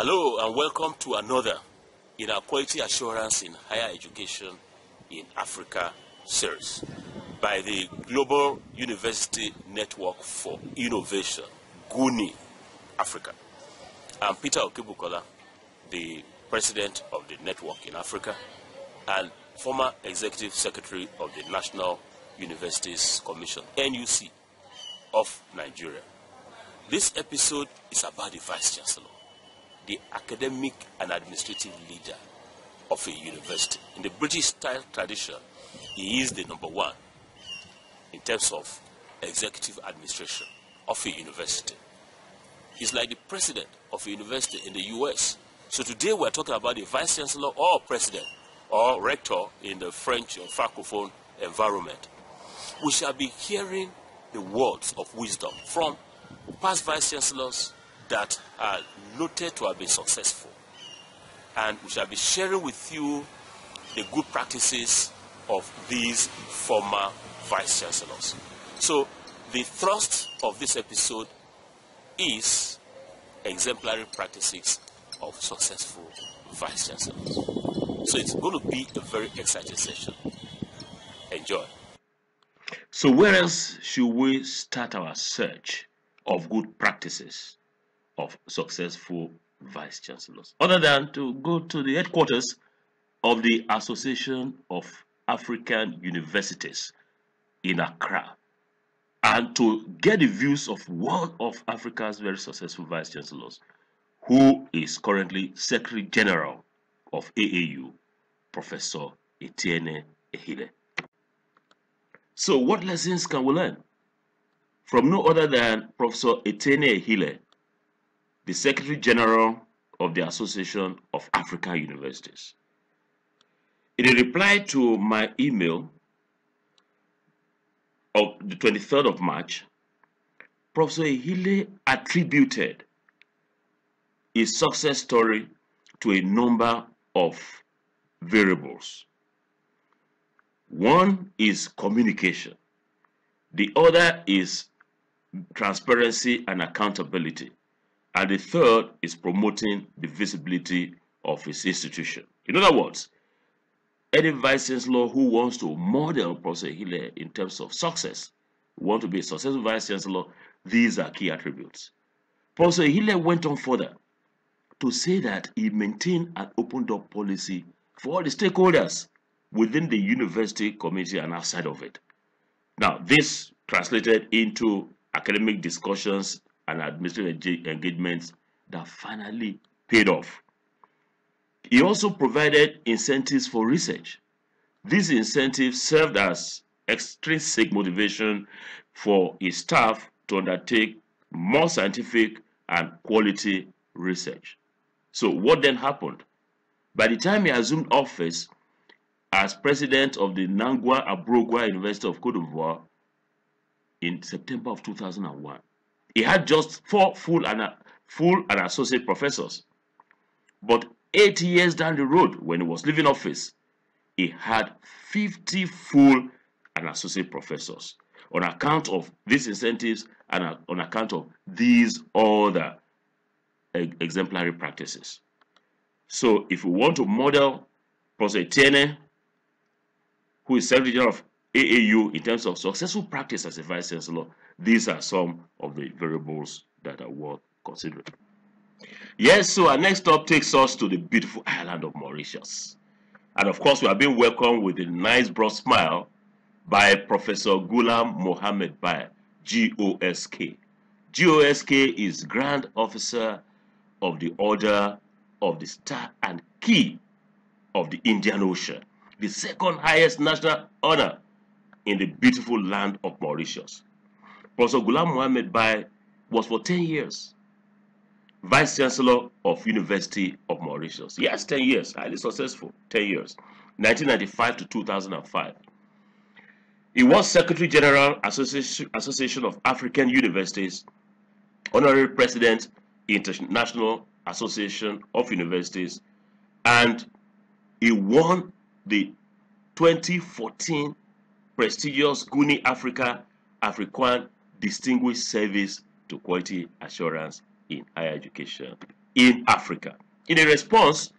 Hello and welcome to another in our Quality Assurance in Higher Education in Africa series by the Global University Network for Innovation, GUNi-Africa. I'm Peter Okebukola, the president of the network in Africa and former executive secretary of the National Universities Commission, NUC, of Nigeria. This episode is about the Vice-Chancellor, the academic and administrative leader of a university. In the British-style tradition, he is the number one in terms of executive administration of a university. He's like the president of a university in the US. So today we're talking about the Vice-Chancellor or president or rector in the French or Francophone environment. We shall be hearing the words of wisdom from past Vice-Chancellors that are noted to have been successful, and we shall be sharing with you the good practices of these former Vice-Chancellors. So the thrust of this episode is exemplary practices of successful Vice-Chancellors. So it's going to be a very exciting session. Enjoy. So where else should we start our search of good practices of successful Vice-Chancellors, other than to go to the headquarters of the Association of African Universities in Accra and to get the views of one of Africa's very successful Vice-Chancellors, who is currently Secretary General of AAU, Professor Etienne Ehile. So what lessons can we learn from no other than Professor Etienne Ehile, the Secretary General of the Association of African Universities? In a reply to my email of the 23rd of March, Professor Ehile attributed his success story to a number of variables. One is communication. The other is transparency and accountability. And the third is promoting the visibility of his institution. In other words, any Vice-Chancellor who wants to model Professor Ehile in terms of success, want to be a successful Vice-Chancellor, these are key attributes. Professor Ehile went on further to say that he maintained an open-door policy for all the stakeholders within the university community and outside of it. Now, this translated into academic discussions and administrative engagements that finally paid off. He also provided incentives for research. These incentives served as extrinsic motivation for his staff to undertake more scientific and quality research. So what then happened? By the time he assumed office as president of the Nangwa Abrogwa University of Cote d'Ivoire in September of 2001, he had just 4 full and associate professors. But 8 years down the road, when he was leaving office, he had 50 full and associate professors on account of these incentives and on account of these other exemplary practices. So if we want to model Professor Etienne, who is Secretary General of AAU, in terms of successful practice as a Vice-Chancellor, these are some of the variables that are worth considering. Yes, so our next stop takes us to the beautiful island of Mauritius. And of course, we are being welcomed with a nice broad smile by Professor Ghulam Mohammed Bai, GOSK. GOSK is Grand Officer of the Order of the Star and Key of the Indian Ocean, the second highest national honor in the beautiful land of Mauritius. Professor Ghulam Mohammed Bai was for 10 years Vice-Chancellor of University of Mauritius. Yes, 10 years, highly successful, 10 years, 1995 to 2005. He was Secretary General, Association of African Universities, Honorary President, International Association of Universities, and he won the 2014 prestigious GUNi-Africa African Distinguished Service to Quality Assurance in Higher Education in Africa. In a response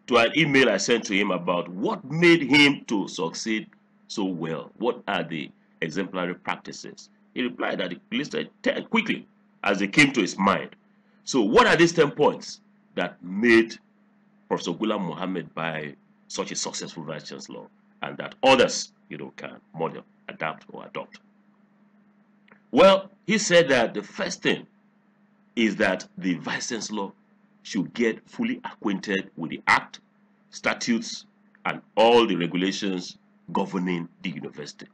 to an email I sent to him about what made him to succeed so well, what are the exemplary practices, he replied that he listed 10 quickly as they came to his mind. So what are these 10 points that made Professor Ghulam Mohammed Bai such a successful Vice-Chancellor, and that others, can model, adapt, or adopt? Well, he said that the first thing is that the Vice-Chancellor should get fully acquainted with the Act, statutes, and all the regulations governing the university.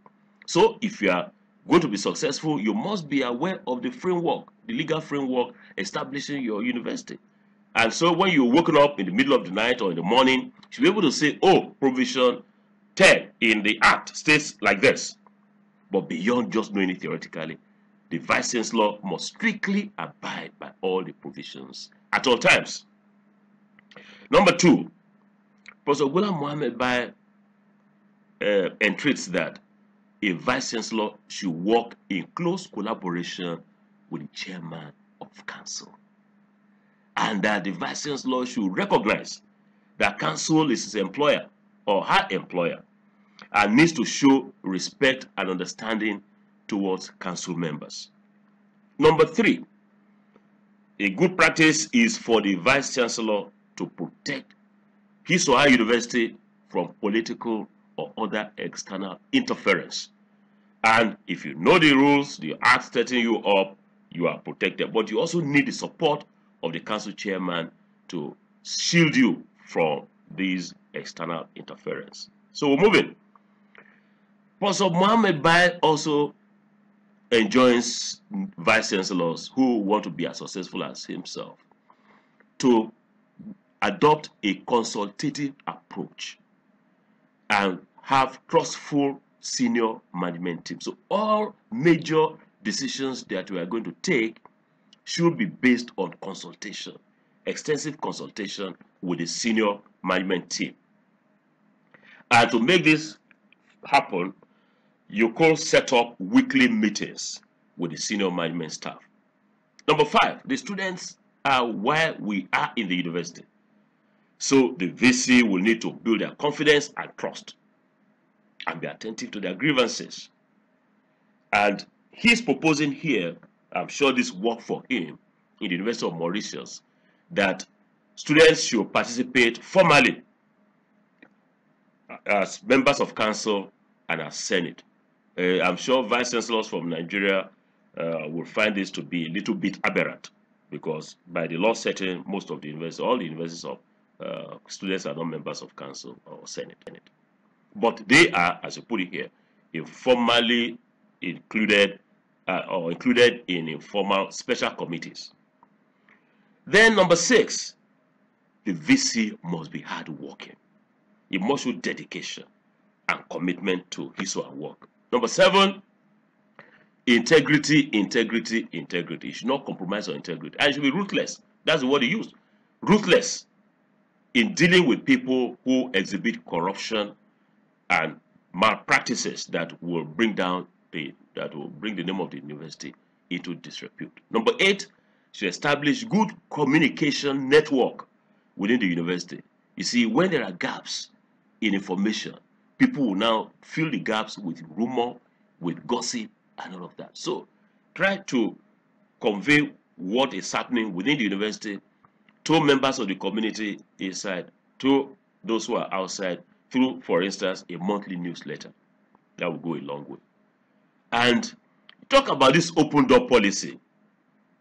So if you are going to be successful, you must be aware of the framework, the legal framework establishing your university. And so when you're woken up in the middle of the night or in the morning, you should be able to say, oh, provision 10 in the Act states like this. But beyond just knowing it theoretically, the Vice-Chancellor must strictly abide by all the provisions at all times. Number 2, Professor Ghulam Mohammed Bai entreats that a Vice-Chancellor should work in close collaboration with the Chairman of Council, and that the Vice-Chancellor should recognize that Council is his employer or her employer and needs to show respect and understanding towards Council members. Number 3, a good practice is for the Vice-Chancellor to protect his or her university from political or other external interference. And if you know the rules, the act setting you up, you are protected. But you also need the support of the council chairman to shield you from these external interference. So we're moving. Professor Mohammed Bai also enjoins vice-chancellors who want to be as successful as himself to adopt a consultative approach and have trustful senior management team. So all major decisions that we are going to take should be based on consultation, extensive consultation with the senior management team. And to make this happen, you could set up weekly meetings with the senior management staff. Number 5, the students are why we are in the university. So the VC will need to build their confidence and trust and be attentive to their grievances. And he's proposing here, I'm sure this worked for him in the University of Mauritius, that students should participate formally as members of council and as senate. I'm sure vice-chancellors from Nigeria will find this to be a little bit aberrant, because by the law setting, most of the universities, all the universities of students are not members of council or senate. But they are, as you put it here, informally included or included in informal special committees. Then number 6, the VC must be hardworking. He must show dedication and commitment to his or her work. Number 7, integrity. He should not compromise on integrity. And he should be ruthless. That's the word he used. Ruthless in dealing with people who exhibit corruption and malpractices that will bring down the name of the university into disrepute. Number 8, should establish good communication network within the university. You see, when there are gaps in information, people will now fill the gaps with rumor, with gossip, and all of that. So try to convey what is happening within the university to members of the community inside, to those who are outside, through, for instance, a monthly newsletter. That will go a long way. And talk about this open door policy.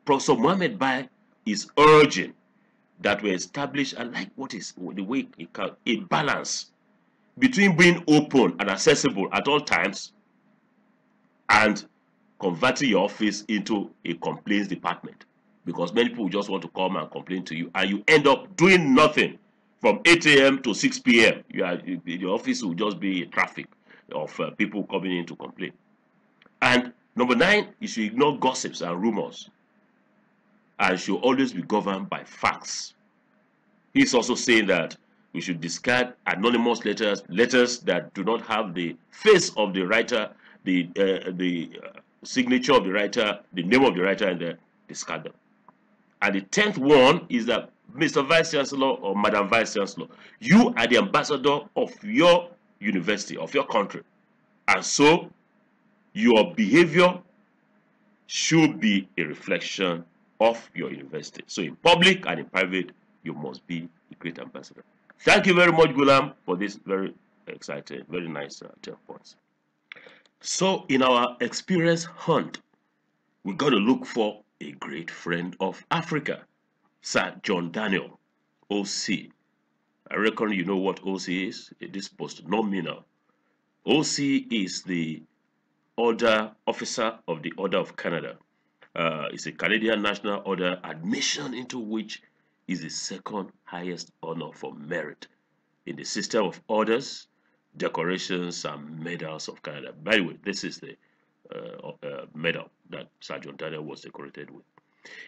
Professor Mohammed Bai is urging that we establish, I like what is the way it can, a balance between being open and accessible at all times and converting your office into a complaints department, because many people just want to come and complain to you, and you end up doing nothing from 8 a.m. to 6 p.m. Your office will just be a traffic of people coming in to complain. And number 9, you should ignore gossips and rumors, and should always be governed by facts. He's also saying that we should discard anonymous letters that do not have the face of the writer, the signature of the writer, the name of the writer, and discard them. And the 10th one is that Mr. Vice-Chancellor or Madam Vice-Chancellor, you are the ambassador of your university, of your country. And so your behavior should be a reflection of your university. So in public and in private, you must be a great ambassador. Thank you very much, Ghulam, for this very exciting, very nice 12 points. So in our experience hunt, we got to look for a great friend of Africa, Sir John Daniel, OC. I reckon you know what OC is. It is post-nominal. OC is the Order Officer of the Order of Canada. It's a Canadian National Order, admission into which is the second highest honor for merit in the system of orders, decorations, and medals of Canada. By the way, this is the medal that Sir John Daniel was decorated with.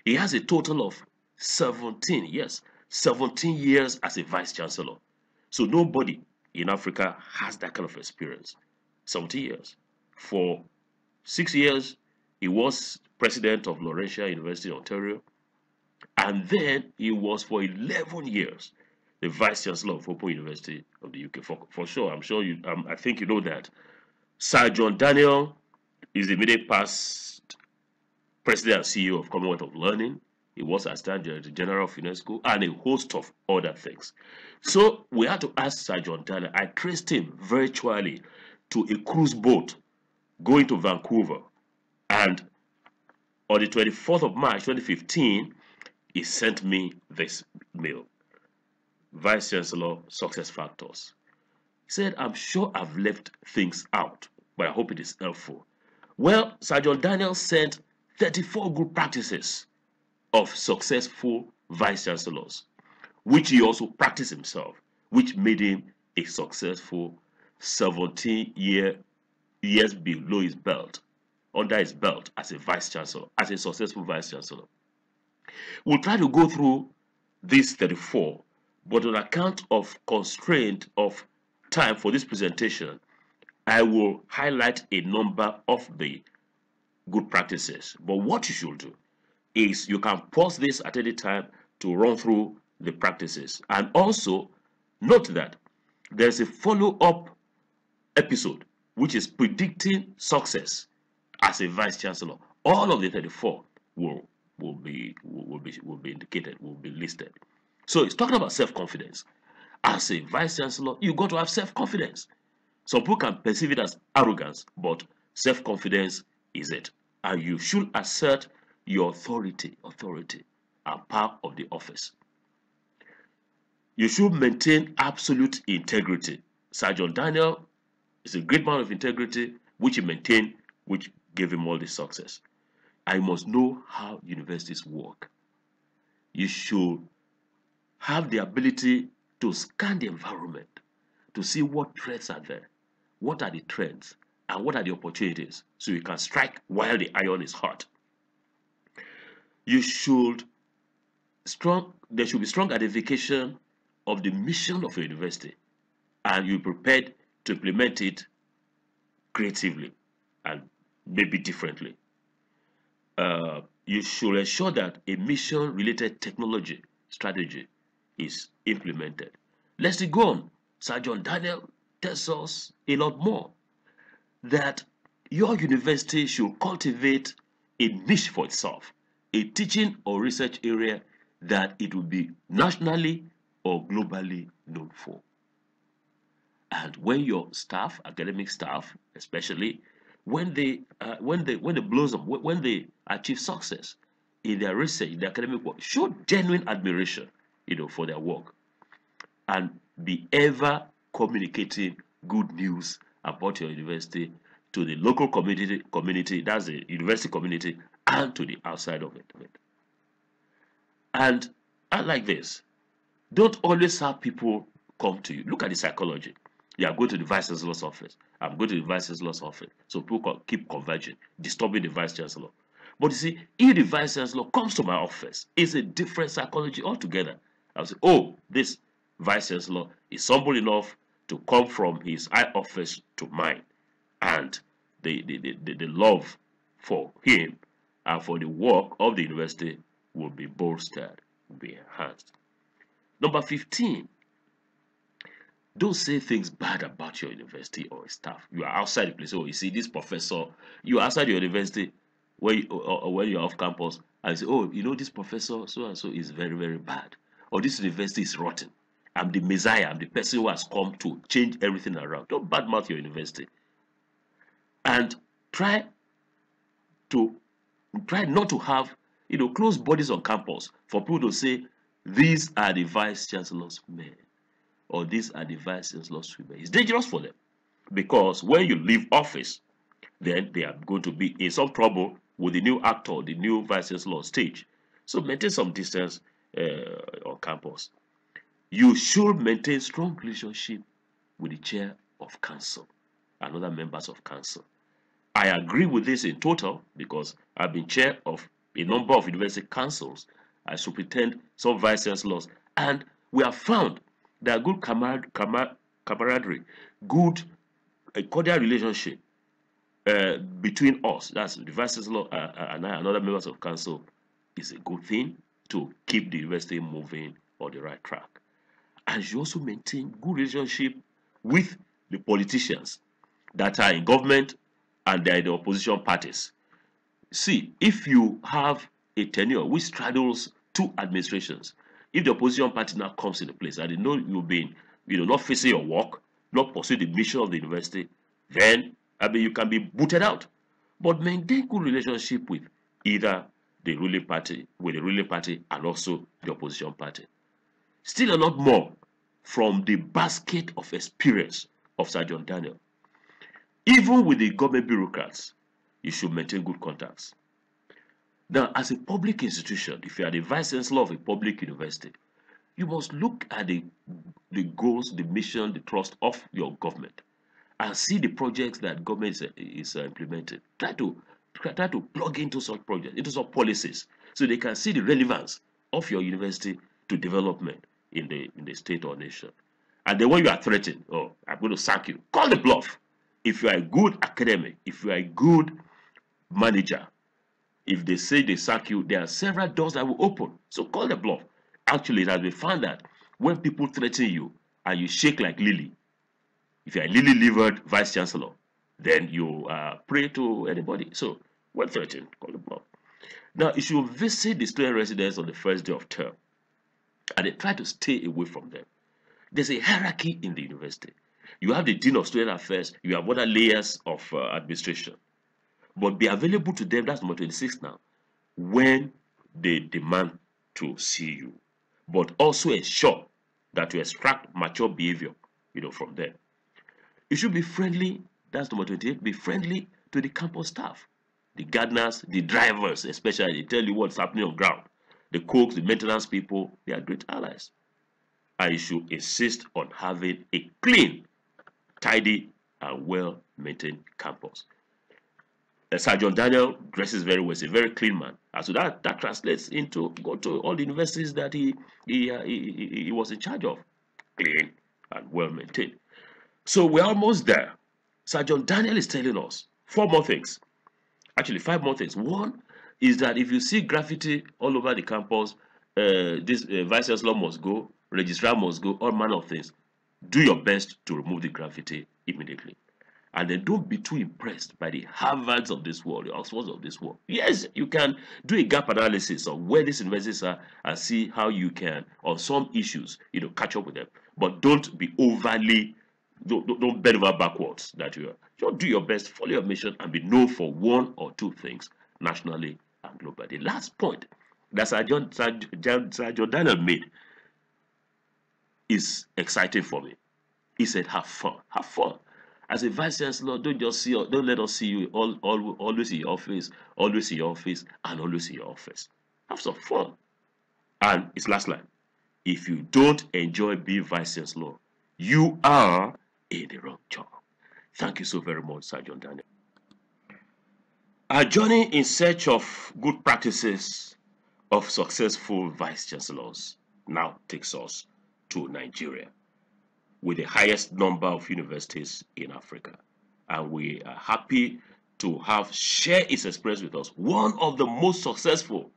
He has a total of 17 years as a Vice-Chancellor. So nobody in Africa has that kind of experience. 17 years. For 6 years, he was president of Laurentia University in Ontario. And then he was for 11 years the Vice-Chancellor of Open University of the UK. For sure, I think you know that. Sir John Daniel is the immediate past president and CEO of Commonwealth of Learning. He was Assistant Director General of UNESCO and a host of other things. So we had to ask Sir John Daniel. I traced him virtually to a cruise boat going to Vancouver. And on the 24th of March 2015, he sent me this mail. Vice-Chancellor, success factors. He said, I'm sure I've left things out, but I hope it is helpful. Well, Sir John Daniel sent 34 good practices of successful Vice-Chancellors, which he also practiced himself, which made him a successful 17 years below his belt, under his belt as a Vice-Chancellor, as a successful Vice-Chancellor. We'll try to go through these 34, but on account of constraint of time for this presentation, I will highlight a number of the good practices. But what you should do is you can pause this at any time to run through the practices. And also note that there's a follow-up episode which is predicting success as a Vice-Chancellor. All of the 34 will be indicated, will be listed. So it's talking about self-confidence. As a Vice-Chancellor, you got to have self-confidence. Some people can perceive it as arrogance, but self-confidence is it. And you should assert your authority and power of the office. You should maintain absolute integrity. Sir John Daniel is a great man of integrity, which he maintained, which gave him all the success. I must know how universities work. You should have the ability to scan the environment, to see what threats are there, what are the trends, and what are the opportunities, so you can strike while the iron is hot. There should be strong identification of the mission of a university, and you're prepared to implement it creatively and maybe differently. You should ensure that a mission-related technology strategy is implemented. Let's go on. Sir John Daniel tells us a lot more, that your university should cultivate a niche for itself, a teaching or research area that it will be nationally or globally known for. And when your staff, academic staff especially, when they blossom, when they achieve success in their research, in their academic work, show genuine admiration, for their work, and be ever communicating good news about your university to the local community, that's the university community, and to the outside of it. And unlike this, don't always have people come to you. Look at the psychology. You are going to the Vice-Chancellor's office. I'm going to the Vice-Chancellor's office. So people keep converging, disturbing the Vice-Chancellor. But you see, if the Vice-Chancellor comes to my office, it's a different psychology altogether. I'll say, oh, this Vice-Chancellor is humble enough to come from his high office to mine. And the love for him and for the work of the university will be bolstered, will be enhanced. Number 15, don't say things bad about your university or staff. You are outside the place. Oh, you see this professor, you are outside your university when you're off campus, and you say, oh, you know, this professor so and so is very, very bad. Or this university is rotten. I'm the messiah, I'm the person who has come to change everything around. Don't badmouth your university. And try not to have, you know, close bodies on campus for people to say, these are the vice-chancellor's men, or these are the vice-chancellor's women. It's dangerous for them, because when you leave office, then they are going to be in some trouble with the new actor, the new vice-chancellor on stage. So maintain some distance on campus. You should maintain strong relationship with the chair of council and other members of council. I agree with this in total, because I've been chair of a number of university councils. I superintend some vice-chancellors, and we have found that good camaraderie, good a cordial relationship between us, that's the vice-chancellor and I and other members of council, is a good thing to keep the university moving on the right track. And you also maintain good relationship with the politicians that are in government and they're in the opposition parties. See, if you have a tenure which straddles two administrations, if the opposition party now comes into place and they know you've been, not facing your work, not pursuing the mission of the university, then you can be booted out. But maintain good relationship with either the ruling party, and also the opposition party. Still a lot more from the basket of experience of Sir John Daniel. Even with the government bureaucrats, you should maintain good contacts. Now, as a public institution, if you are the vice-chancellor of a public university, you must look at the goals, the mission, the thrust of your government, and see the projects that government is implementing. Try to plug into such projects, into such policies, so they can see the relevance of your university to development in the state or nation. And then when you are threatened, oh, I'm going to sack you, call the bluff. If you are a good academic, if you are a good manager, if they say they sack you, there are several doors that will open. So call the bluff. Actually, it has been found that when people threaten you and you shake like lily, if you are a lily-livered vice-chancellor, then you pray to anybody. So when threatened, call the bluff. Now, you should visit the student residents on the first day of term, and then try to stay away from them. There's a hierarchy in the university. You have the Dean of Student Affairs, you have other layers of administration. But be available to them, that's number 26 now, when they demand to see you. But also ensure that you extract mature behavior, from them. You should be friendly, that's number 28, be friendly to the campus staff, the gardeners, the drivers, especially, they tell you what's happening on ground. The cooks, the maintenance people, they are great allies. And you should insist on having a clean, tidy, and well-maintained campus. Sir John Daniel dresses very well. He's a very clean man. And so that translates into go to all the universities that he was in charge of. Clean and well-maintained. So we're almost there. Sir John Daniel is telling us 4 more things. Actually, 5 more things. One is that if you see graffiti all over the campus, this vice-chancellor must go, registrar must go, all manner of things. Do your best to remove the graffiti immediately. And then don't be too impressed by the Harvards of this world, the Oxfords of this world. Yes, you can do a gap analysis of where these universities are and see how you can, on some issues, catch up with them. But don't be overly, don't bend over backwards that you are. Just do your best, follow your mission, and be known for 1 or 2 things nationally and globally. The last point that Sir John Daniel made is exciting for me. He said, have fun. Have fun. As a vice-chancellor, don't let us see you always in your office, always in your office, and always in your office. Have some fun. And his last line, if you don't enjoy being vice-chancellor, you are in the wrong job. Thank you so very much, Sir John Daniel. Our journey in search of good practices of successful vice-chancellors now takes us to Nigeria, with the highest number of universities in Africa. And we are happy to have shared his experience with us, one of the most successful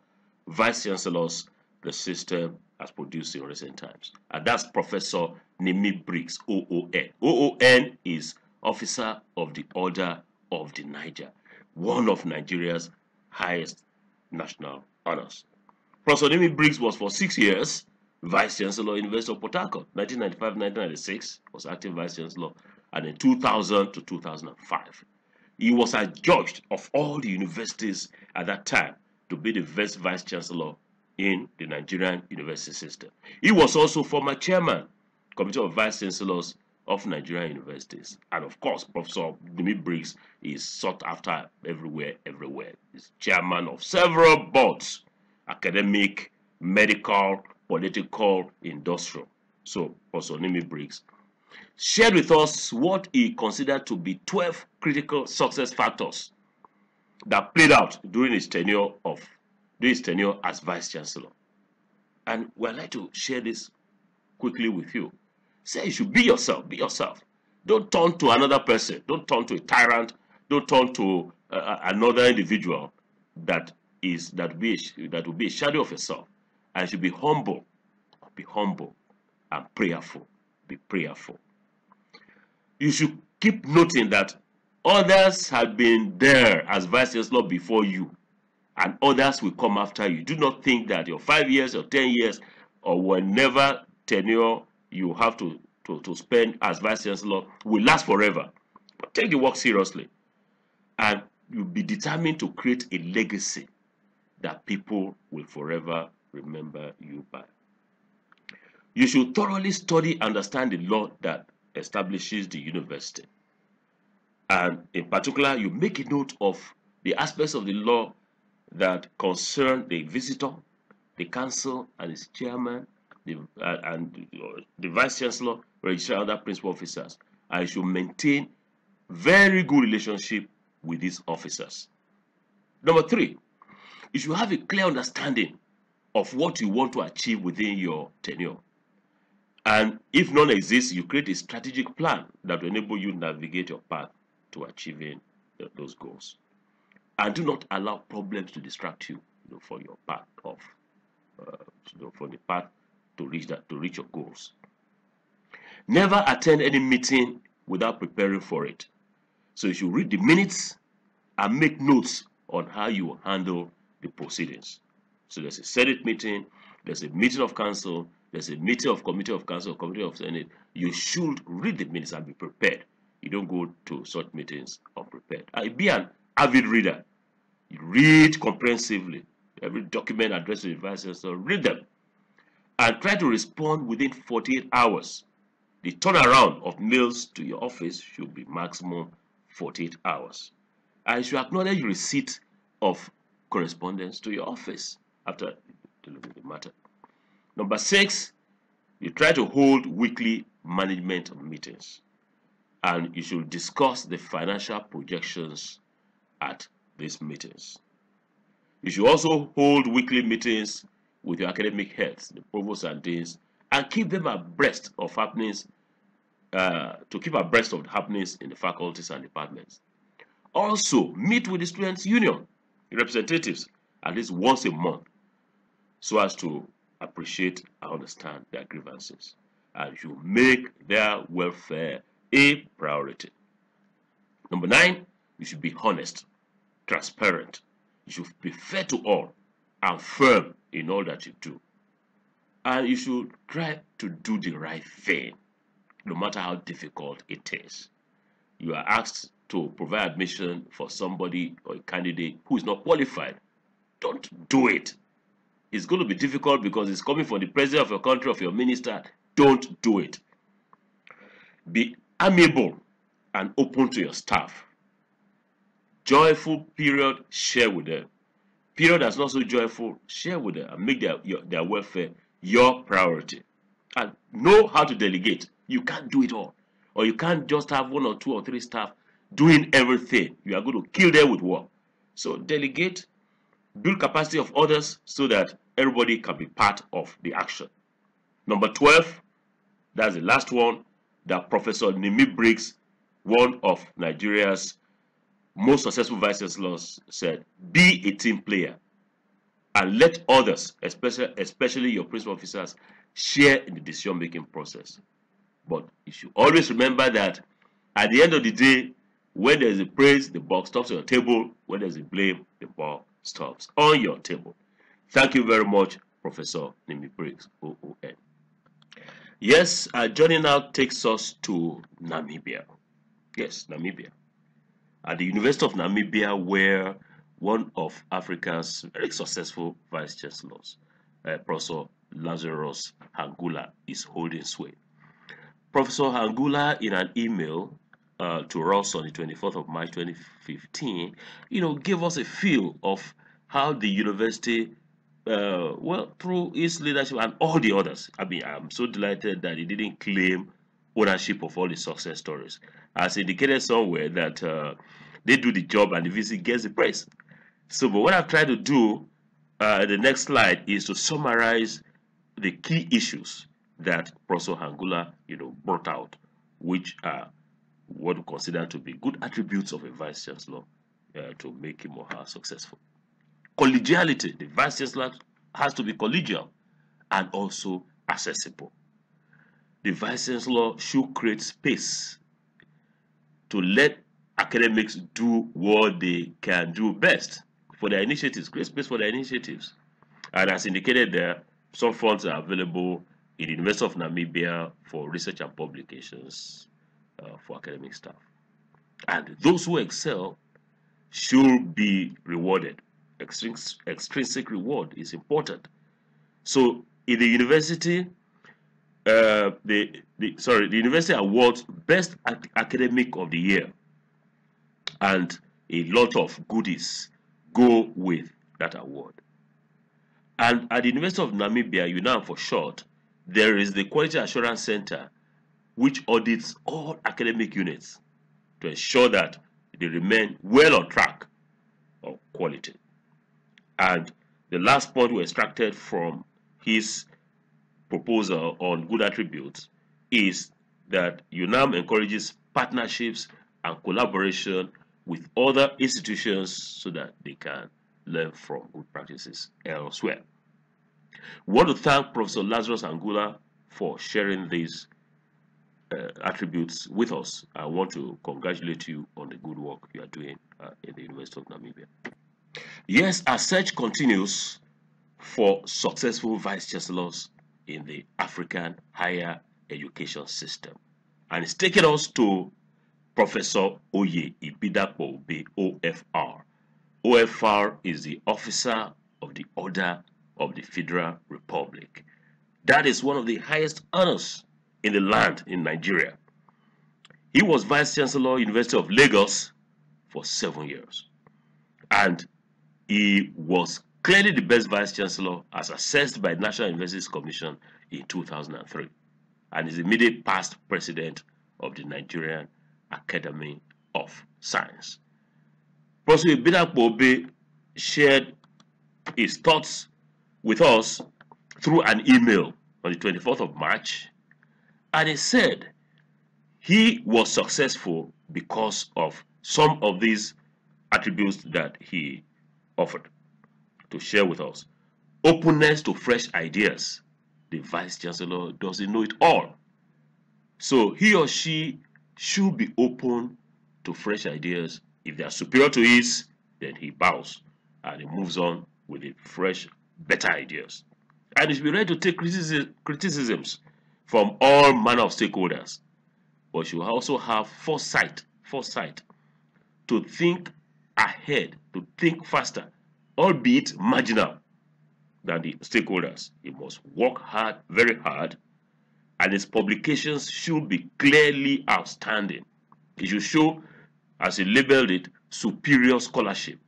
vice-chancellors the system has produced in recent times. And that's Professor Nimi Briggs, OON. OON is Officer of the Order of the Niger, one of Nigeria's highest national honors. Professor Nimi Briggs was for 6 years Vice-Chancellor, University of Port Harcourt, 1995-1996, was acting Vice-Chancellor, and in 2000 to 2005. He was adjudged of all the universities at that time to be the best Vice-Chancellor in the Nigerian university system. He was also former chairman, Committee of Vice-Chancellors of Nigerian universities. And of course, Professor Nimi Briggs is sought after everywhere. He's chairman of several boards, academic, medical, political, industrial. So, Professor Nimi Briggs shared with us what he considered to be 12 critical success factors that played out during his tenure as Vice-Chancellor. And we'd like to share this quickly with you. Say you should be yourself. Be yourself. Don't turn to another person. Don't turn to a tyrant. Don't turn to another individual that will be a shadow of yourself. And you should be humble. Be humble and prayerful. Be prayerful. You should keep noting that others have been there as Vice-Chancellor before you, and others will come after you. Do not think that your 5 years or 10 years or whenever tenure you have to spend as Vice-Chancellor will last forever. But take the work seriously, and you'll be determined to create a legacy that people will forever remember you by. You should thoroughly study and understand the law that establishes the university. And in particular, you make a note of the aspects of the law that concern the visitor, the council and its chairman, and the Vice-Chancellor, registrar, and other principal officers. And you should maintain very good relationship with these officers. Number 3, you should have a clear understanding of what you want to achieve within your tenure. And if none exists, you create a strategic plan that will enable you to navigate your path to achieving those goals. And do not allow problems to distract you, for your path of, for the path to reach your goals. Never attend any meeting without preparing for it. So you should read the minutes and make notes on how you will handle the proceedings. So there's a Senate meeting, there's a meeting of council, there's a meeting of committee of council, committee of Senate. You should read the minutes and be prepared. You don't go to such meetings unprepared. Be an avid reader. You read comprehensively. Every document addressed to the Vice-Chancellor, read them. And try to respond within 48 hours. The turnaround of mails to your office should be maximum 48 hours. And you should acknowledge receipt of correspondence to your office after dealing with the matter. Number 6, you try to hold weekly management meetings. And you should discuss the financial projections at these meetings. You should also hold weekly meetings with your academic heads, the provosts and deans, and keep them abreast of happenings, to keep abreast of the happenings in the faculties and departments. Also, meet with the Students' Union representatives at least once a month so as to appreciate and understand their grievances. And you make their welfare a priority. Number 9, you should be honest, transparent. You should be fair to all and firm in all that you do. And you should try to do the right thing, no matter how difficult it is. You are asked to provide admission for somebody or a candidate who is not qualified. Don't do it. It's going to be difficult because it's coming from the president of your country, of your minister. Don't do it. Be amiable and open to your staff. Joyful period, share with them. Period that's not so joyful, share with them and make their welfare your priority. And know how to delegate. You can't do it all. Or you can't just have 1 or 2 or 3 staff doing everything. You are going to kill them with work. So delegate, build capacity of others so that everybody can be part of the action. Number 12, that's the last one, that Professor Nimi Briggs, one of Nigeria's most successful Vice-Chancellors, said, be a team player and let others, especially your principal officers, share in the decision-making process. But you should always remember that at the end of the day, when there's a praise, the buck stops on your table. When there's a blame, the buck stops on your table. Thank you very much, Professor Briggs, OON. Yes, our journey now takes us to Namibia. Yes, Namibia. At the University of Namibia, where one of Africa's very successful vice-chancellors, Professor Lazarus Hangula, is holding sway. Professor Hangula, in an email to us on the 24th of March 2015, gave us a feel of how the university, well, through his leadership and all the others. I mean, I'm so delighted that he didn't claim ownership of all the success stories. As indicated somewhere that they do the job and the VC gets the praise. So, but what I've tried to do, the next slide, is to summarize the key issues that Professor Hangula, brought out, which are what we consider to be good attributes of a vice-chancellor to make him or her successful. Collegiality. The vice-chancellor has to be collegial and also accessible. The vice-chancellor should create space to let academics do what they can do best for their initiatives, create space for their initiatives. And as indicated there, some funds are available in the University of Namibia for research and publications for academic staff. And those who excel should be rewarded. Extrinsic reward is important. So in the university, the university awards Best Academic of the Year, and a lot of goodies go with that award. And at the University of Namibia, UNAM for short, there is the Quality Assurance Center, which audits all academic units to ensure that they remain well on track of quality. And the last point we extracted from his proposal on good attributes is that UNAM encourages partnerships and collaboration with other institutions so that they can learn from good practices elsewhere. We want to thank Professor Lazarus Hangula for sharing these attributes with us. I want to congratulate you on the good work you are doing in the University of Namibia. Yes, our search continues for successful vice-chancellors in the African higher education system. And it's taken us to Professor Okebukola, OFR. OFR is the Officer of the Order of the Federal Republic. That is one of the highest honors in the land in Nigeria. He was Vice-Chancellor, University of Lagos for 7 years. And he was clearly the best Vice-Chancellor as assessed by National Universities Commission in 2003. And is the immediate past president of the Nigerian Academy of Science. Professor Okebukola shared his thoughts with us through an email on the 24th of March, and he said he was successful because of some of these attributes that he offered to share with us. Openness to fresh ideas. The Vice-Chancellor doesn't know it all. So he or she should be open to fresh ideas. If they are superior to his, then he bows and he moves on with the fresh, better ideas. And he should be ready to take criticisms from all manner of stakeholders. But you also have foresight to think ahead, to think faster, albeit marginal than the stakeholders. He must work hard, very hard, and his publications should be clearly outstanding. He should show, as he labeled it, superior scholarship.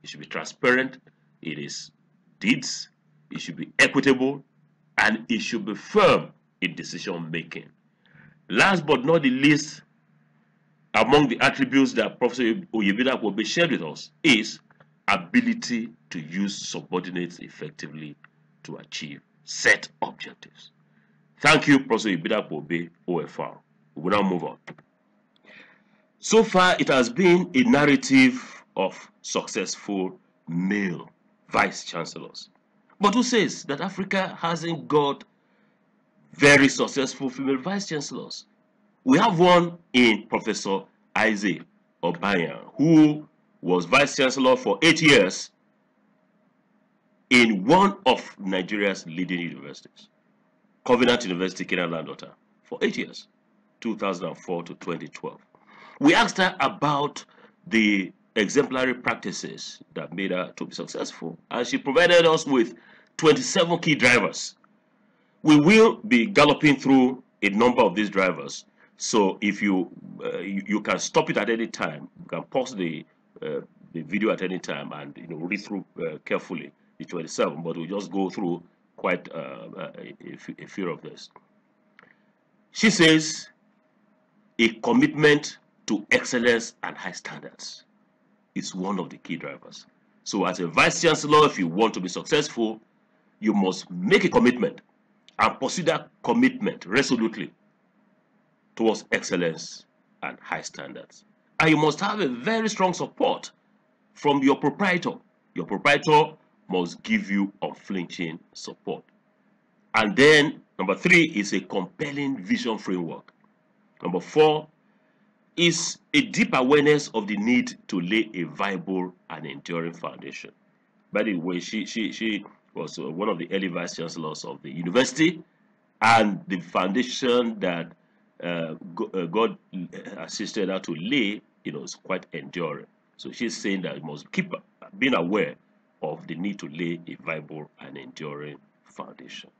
It should be transparent in his deeds, it should be equitable, and it should be firm in decision making. Last but not the least, among the attributes that Professor Okebukola shared with us is ability to use subordinates effectively to achieve set objectives. Thank you, Professor Okebukola, OFR. We will now move on. So far, it has been a narrative of successful male vice-chancellors. But who says that Africa hasn't got very successful female vice-chancellors? We have one in Professor Isaac Obayan, who was vice-chancellor for 8 years in one of Nigeria's leading universities, Covenant University, Kenya-Landota, for 8 years, 2004 to 2012. We asked her about the exemplary practices that made her to be successful, and she provided us with 27 key drivers. We will be galloping through a number of these drivers, so if you can stop it at any time. You can pause the video at any time and read through carefully the 27, but we'll just go through quite a few of this. She says a commitment to excellence and high standards is one of the key drivers. So as a vice-chancellor, if you want to be successful, you must make a commitment and pursue that commitment resolutely towards excellence and high standards. And you must have a very strong support from your proprietor. Your proprietor must give you unflinching support. And then number 3 is a compelling vision framework. Number 4 is a deep awareness of the need to lay a viable and enduring foundation. By the way, she was one of the early vice-chancellors of the university, and the foundation that God assisted her to lay, is quite enduring. So she's saying that you must keep being aware of the need to lay a viable and enduring foundation.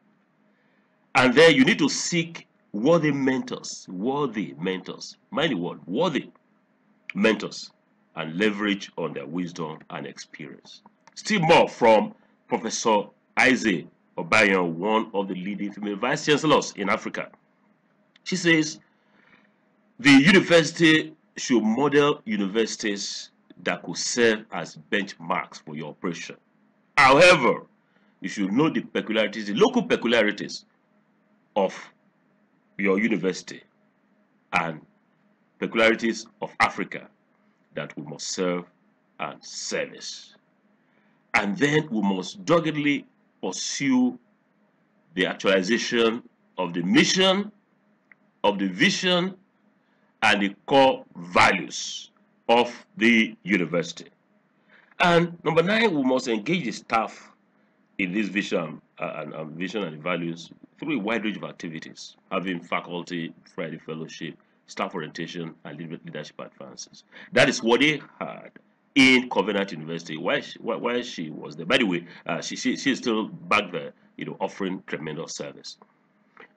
And then you need to seek worthy mentors, mind the word, worthy mentors, and leverage on their wisdom and experience. Still more from Professor Isaac Obayan, one of the leading female vice-chancellors in Africa. She says the university should model universities that could serve as benchmarks for your operation. However, you should know the peculiarities, the local peculiarities of your university and peculiarities of Africa that we must serve and service. And then we must doggedly pursue the actualization of the mission, of the vision, and the core values of the university. And number 9, we must engage the staff in this vision and values through a wide range of activities, having faculty, Friday fellowship, staff orientation, and leadership advances. That is what they had in Covenant University while she was there. By the way, she is still back there, offering tremendous service.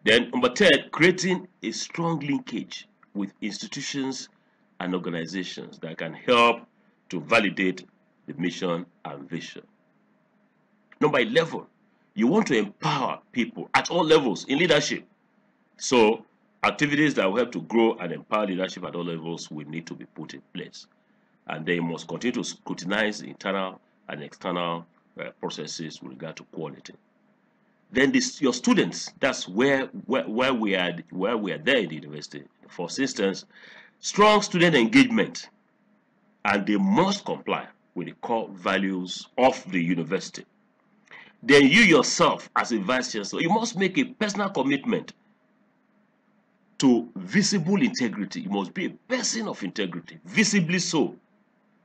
Then number 10, creating a strong linkage with institutions and organizations that can help to validate the mission and vision. Number 11, you want to empower people at all levels in leadership. So activities that will help to grow and empower leadership at all levels will need to be put in place. And they must continue to scrutinize internal and external processes with regard to quality. Then your students, that's where we are there in the university. For instance, strong student engagement, and they must comply with the core values of the university. Then you yourself, as a vice-chancellor, you must make a personal commitment to visible integrity. You must be a person of integrity, visibly so.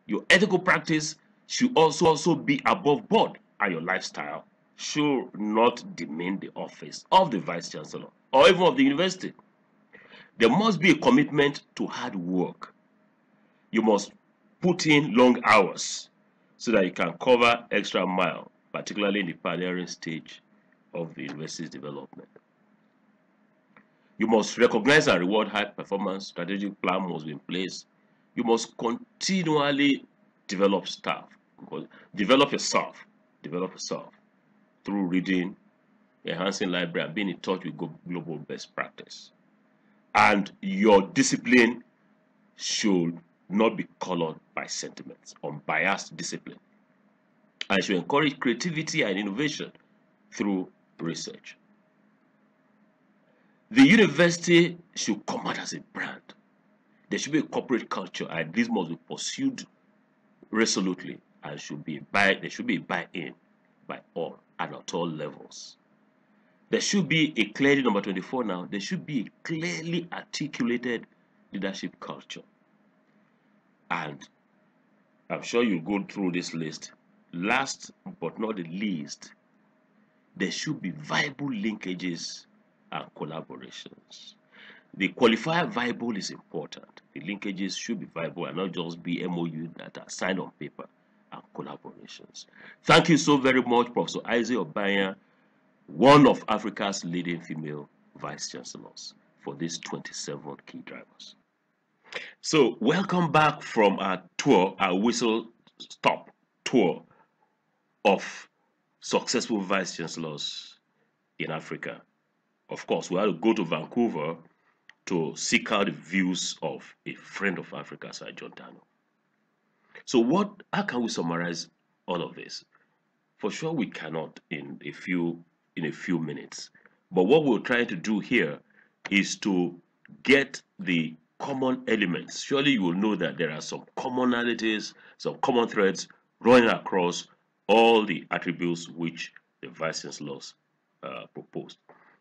Your ethical practice should also be above board, and your lifestyle should not demean the office of the vice-chancellor or even of the university. There must be a commitment to hard work. You must put in long hours so that you can cover extra mile, particularly in the pioneering stage of the university's development. You must recognize and reward high performance. Strategic plan must be in place. You must continually develop staff. Develop yourself through reading, enhancing library, and being in touch with global best practice. And your discipline should not be colored by sentiments, unbiased discipline. And should encourage creativity and innovation through research. The university should come out as a brand. There should be a corporate culture, and this must be pursued resolutely and there should be buy-in by all and at all levels. There should be a clearly, number 24 now, there should be a clearly articulated leadership culture. And I'm sure you go through this list. Last but not the least, there should be viable linkages and collaborations. The qualifier viable is important. The linkages should be viable and not just be MOU that are signed on paper, and collaborations. Thank you so very much, Professor Isaac Obanya, one of Africa's leading female vice-chancellors, for these 27 key drivers. So, welcome back from our tour, our whistle-stop tour of successful vice-chancellors in Africa. Of course, we had to go to Vancouver to seek out the views of a friend of Africa, Sir John Daniel. So how can we summarize all of this? For sure, we cannot in a few minutes. But what we're trying to do here is to get the common elements. Surely you will know that there are some commonalities, some common threads running across all the attributes which the Vice-Chancellors proposed.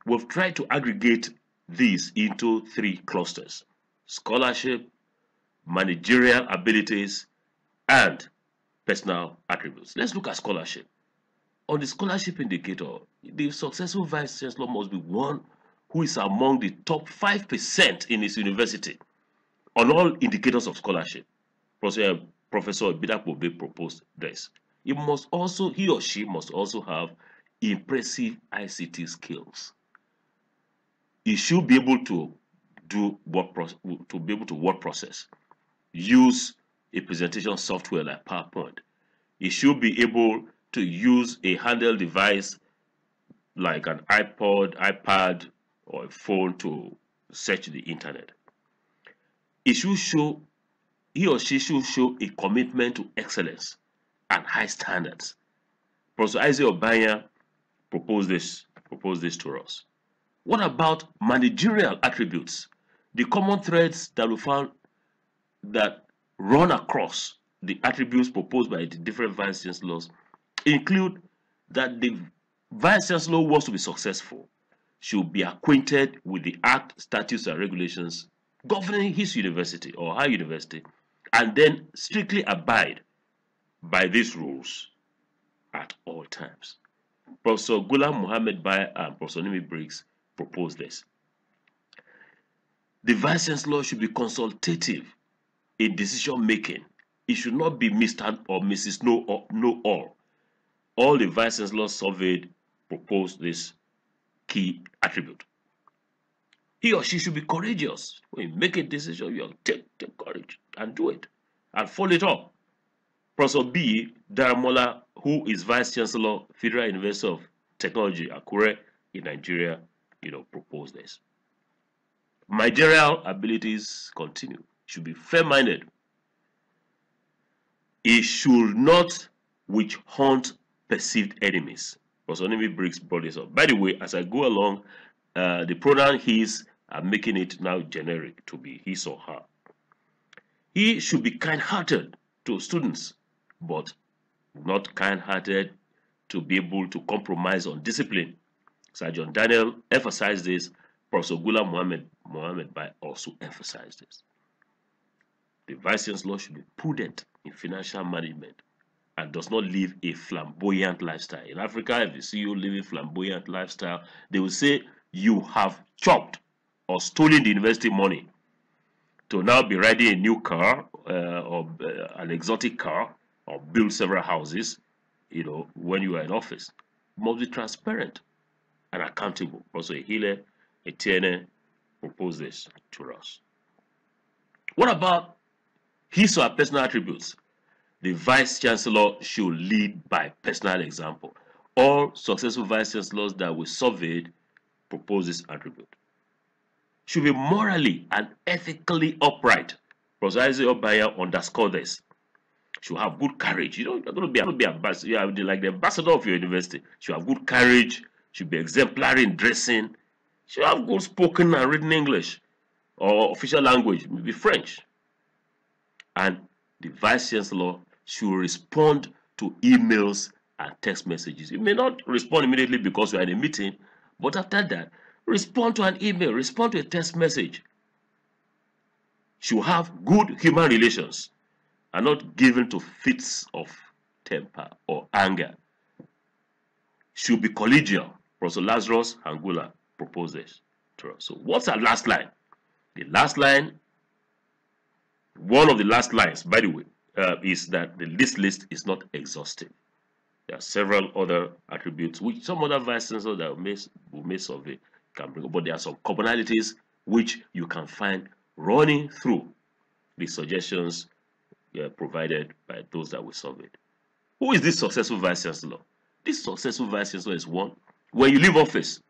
We've tried to aggregate these into 3 clusters: scholarship, managerial abilities, and personal attributes. Let's look at scholarship. On the scholarship indicator, the successful vice-chancellor must be one who is among the top 5% in his university on all indicators of scholarship. Professor Okebukola proposed this. He or she must also have impressive ICT skills. He should be able to word process, use a presentation software like PowerPoint. He should be able to use a handheld device like an iPad, or a phone to search the internet. He or she should show a commitment to excellence and high standards. Professor Isaac Obanya proposed this to us. What about managerial attributes? The common threads that we found that run across the attributes proposed by the different vice-chancellors include that the vice-chancellor who wants to be successful should be acquainted with the act, statutes, and regulations governing his university or her university, and then strictly abide by these rules at all times. Professor Ghulam and Professor Briggs proposed this. The Vice-Chancellor should be consultative in decision making. It should not be Mr. or Mrs. Know-all. All the Vice-Chancellors surveyed proposed this key attribute. He or she should be courageous. When you make a decision, you take courage and do it and follow it up. Professor B. Daramola, who is Vice-Chancellor, Federal University of Technology, Akure in Nigeria, proposed this. Managerial abilities continue. Should be fair-minded. He should not witch hunt perceived enemies. Professor Briggs brought this up. By the way, as I go along, the pronoun his, I'm making it now generic to be his or her. He should be kind-hearted to students, but not kind-hearted to be able to compromise on discipline. Sir John Daniel emphasized this. Professor Ghulam Mohammed Bai also emphasized this. The Vice-Chancellor should be prudent in financial management and does not live a flamboyant lifestyle. In Africa, if you see you living a flamboyant lifestyle, they will say you have chopped or stolen the university money to now be riding a new car or an exotic car or build several houses, when you are in office. You must be transparent and accountable. Also, Ehile Etienne proposed this to us. What about his or her personal attributes? The Vice-Chancellor should lead by personal example. All successful Vice-Chancellors that we surveyed propose this attribute. Should be morally and ethically upright. Professor Isaac Obanya underscored this. Should have good courage. You're going to be ambassador. You are like the ambassador of your university. Should have good courage. Should be exemplary in dressing. Should have good spoken and written English or official language, maybe French. And the Vice-Chancellor should respond to emails and text messages. You may not respond immediately because you are in a meeting, but after that, respond to an email, respond to a text message. Should have good human relations and not given to fits of temper or anger. Should be collegial. Professor Lazarus and Ghulam proposes to us. So what's our last line? The last line, one of the last lines, by the way, is that this list is not exhaustive. There are several other attributes which some other vice-chancellors that may survey can bring up, but there are some commonalities which you can find running through the suggestions provided by those that we surveyed. Who is this successful vice-chancellor? This successful vice-chancellor is one. When you leave office,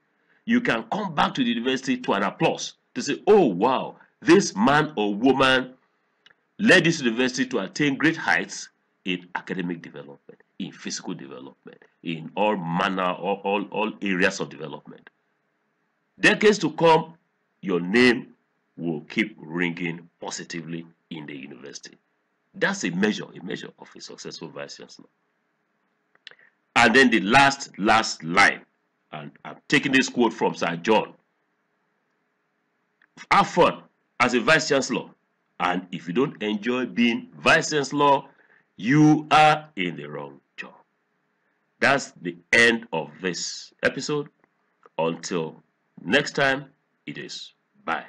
you can come back to the university to an applause to say, oh wow, this man or woman led this university to attain great heights in academic development, in physical development, in all manner, all areas of development. Decades to come, your name will keep ringing positively in the university. That's a measure of a successful vice-chancellor. And then the last line, and I'm taking this quote from Sir John. Have fun as a vice-chancellor, and if you don't enjoy being vice-chancellor, you are in the wrong job. That's the end of this episode. Until next time, it is bye.